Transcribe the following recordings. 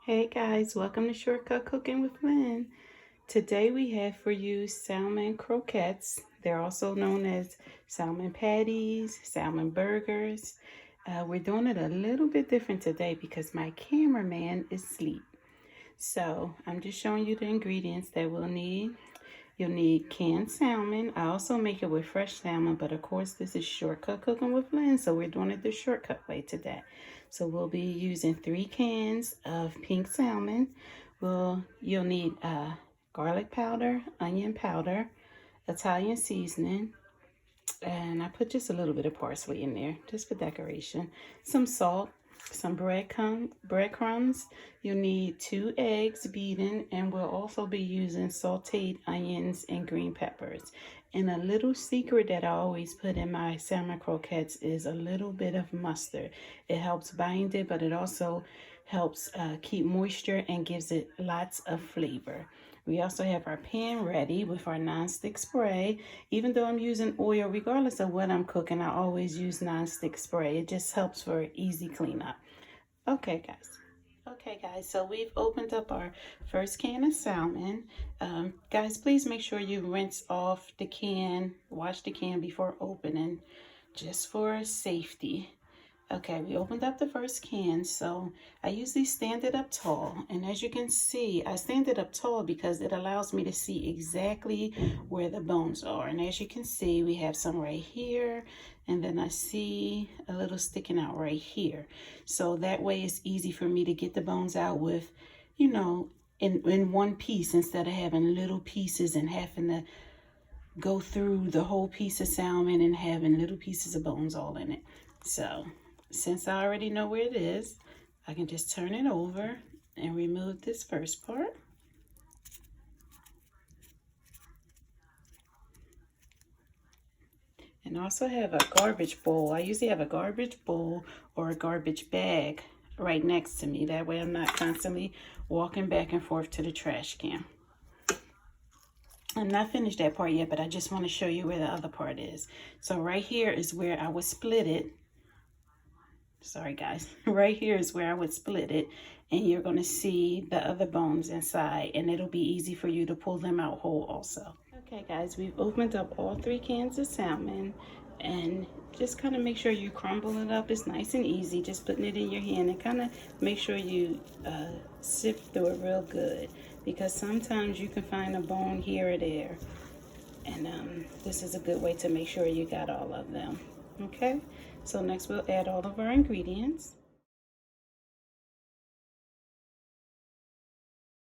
Hey guys, welcome to Shortcut Cooking with Lynn. Today we have for you salmon croquettes. They're also known as salmon patties, salmon burgers. We're doing it a little bit different today because my cameraman is asleep. So I'm just showing you the ingredients that we'll need. You'll need canned salmon. I also make it with fresh salmon, but of course this is Shortcut Cooking with Lynn, so we're doing it the shortcut way today. So we'll be using 3 cans of pink salmon. You'll need garlic powder, onion powder, Italian seasoning, and I put just a little bit of parsley in there just for decoration, some salt, some breadcrumbs. You'll need 2 eggs beaten, and we'll also be using sauteed onions and green peppers. And a little secret that I always put in my salmon croquettes is a little bit of mustard. It helps bind it, but it also helps keep moisture and gives it lots of flavor. We also have our pan ready with our nonstick spray. Even though I'm using oil, regardless of what I'm cooking, I always use nonstick spray. It just helps for easy cleanup. Okay, guys. Okay, guys, so we've opened up our first can of salmon. Guys, please make sure you rinse off the can, wash the can before opening, just for safety. Okay, we opened up the first can, so I usually stand it up tall. And as you can see, I stand it up tall because it allows me to see exactly where the bones are. And as you can see, we have some right here, and then I see a little sticking out right here. So that way it's easy for me to get the bones out with, in one piece instead of having little pieces and having to go through the whole piece of salmon and having little pieces of bones all in it. So since I already know where it is, I can just turn it over and remove this first part. And also have a garbage bowl. I usually have a garbage bowl or a garbage bag right next to me. That way I'm not constantly walking back and forth to the trash can. I'm not finished that part yet, but I just want to show you where the other part is. So right here is where I would split it. Sorry guys, right here is where I would split it, and you're going to see the other bones inside, and it'll be easy for you to pull them out whole also. Okay guys, we've opened up all 3 cans of salmon, and just kind of make sure you crumble it up. It's nice and easy, just putting it in your hand, and kind of make sure you sift through it real good, because sometimes you can find a bone here or there, and this is a good way to make sure you got all of them. Okay, so next we'll add all of our ingredients.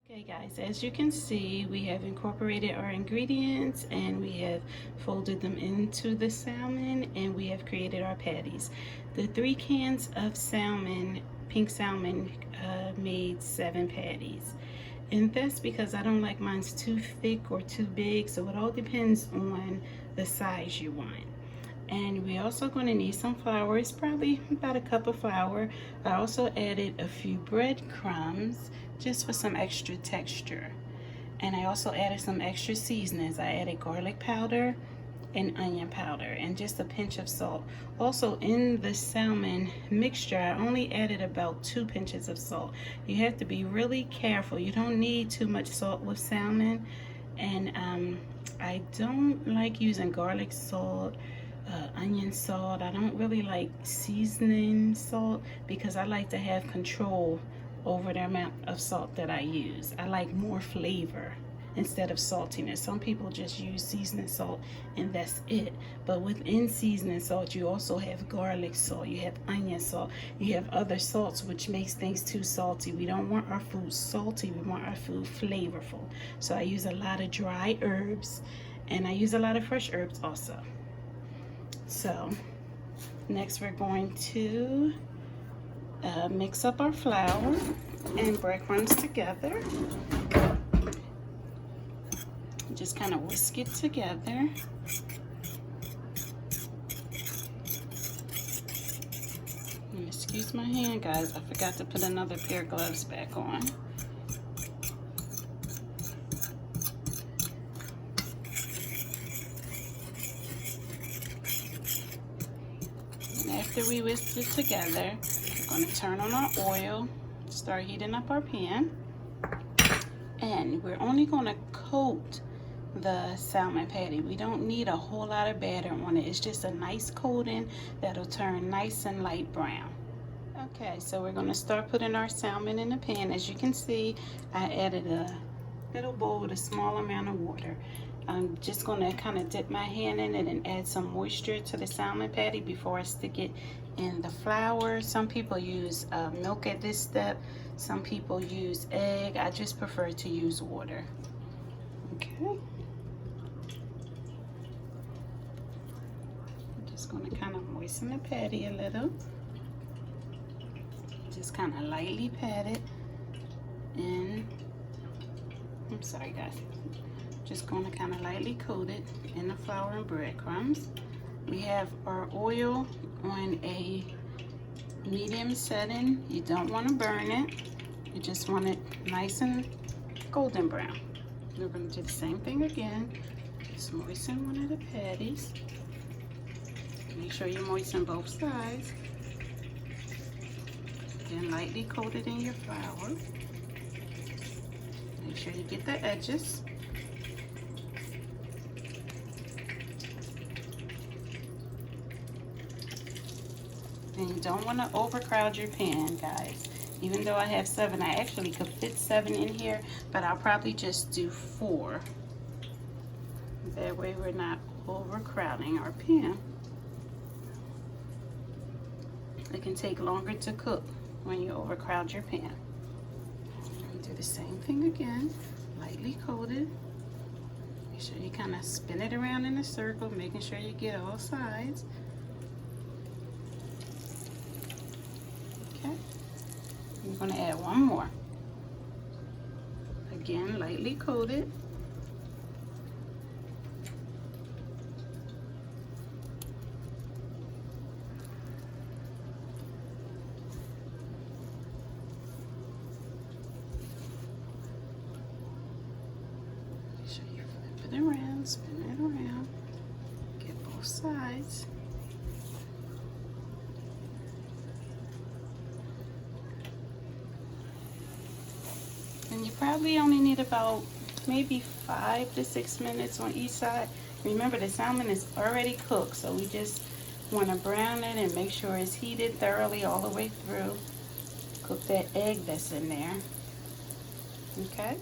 Okay guys, as you can see, we have incorporated our ingredients and we have folded them into the salmon, and we have created our patties. The 3 cans of salmon, pink salmon, made 7 patties. And that's because I don't like mine too thick or too big, so it all depends on the size you want. And we're also going to need some flour. It's probably about a cup of flour. I also added a few breadcrumbs just for some extra texture. And I also added some extra seasonings. I added garlic powder and onion powder and just a pinch of salt. Also in the salmon mixture, I only added about 2 pinches of salt. You have to be really careful. You don't need too much salt with salmon. And I don't like using garlic salt, onion salt. I don't really like seasoning salt because I like to have control over the amount of salt that I use. I like more flavor instead of saltiness. Some people just use seasoning salt and that's it. But within seasoning salt, you also have garlic salt, you have onion salt, you have other salts, which makes things too salty. We don't want our food salty, we want our food flavorful. So I use a lot of dry herbs, and I use a lot of fresh herbs also. So next we're going to mix up our flour and breadcrumbs together. Just kind of whisk it together. And excuse my hand, guys. I forgot to put another pair of gloves back on. And after we whisk it together, we're going to turn on our oil. start heating up our pan. And we're only gonna coat the salmon patty. We don't need a whole lot of batter on it. It's just a nice coating that'll turn nice and light brown. Okay, so we're gonna start putting our salmon in the pan. As you can see, I added a little bowl with a small amount of water. I'm just gonna kind of dip my hand in it and add some moisture to the salmon patty before I stick it in the flour. Some people use milk at this step. Some people use egg. I just prefer to use water. Okay. I'm just gonna kind of moisten the patty a little. Just kind of lightly pat it in. I'm sorry guys. Just gonna kind of lightly coat it in the flour and breadcrumbs. We have our oil on a medium setting. You don't want to burn it. You just want it nice and golden brown. We're gonna do the same thing again. Just moisten one of the patties. Make sure you moisten both sides. Then lightly coat it in your flour. Make sure you get the edges. And you don't want to overcrowd your pan, guys. Even though I have 7, I actually could fit 7 in here, but I'll probably just do 4. That way we're not overcrowding our pan. It can take longer to cook when you overcrowd your pan. Do the same thing again, lightly coated. Make sure you kind of spin it around in a circle, making sure you get all sides. Okay, I'm going to add one more. Again, lightly coated. Make sure you flip it around, spin it around, get both sides. And you probably only need about maybe 5 to 6 minutes on each side. Remember, the salmon is already cooked, so we just want to brown it and make sure it's heated thoroughly all the way through. Cook that egg that's in there. Okay?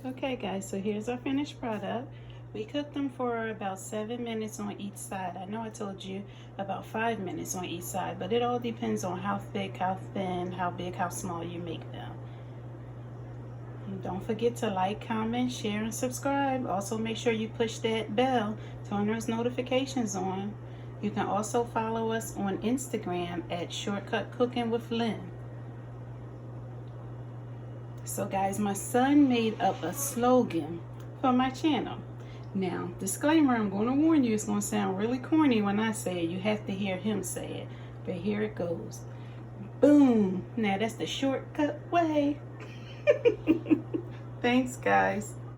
Okay guys, so here's our finished product. We cooked them for about 7 minutes on each side. I know I told you about 5 minutes on each side, but it all depends on how thick, how thin, how big, how small you make them. And don't forget to like, comment, share, and subscribe. Also make sure you push that bell, turn those notifications on. You can also follow us on Instagram at Shortcut Cooking with Lynn. So guys, my son made up a slogan for my channel. Now, disclaimer, I'm going to warn you, it's going to sound really corny when I say it. You have to hear him say it. But here it goes. Boom. Now that's the shortcut way. Thanks, guys.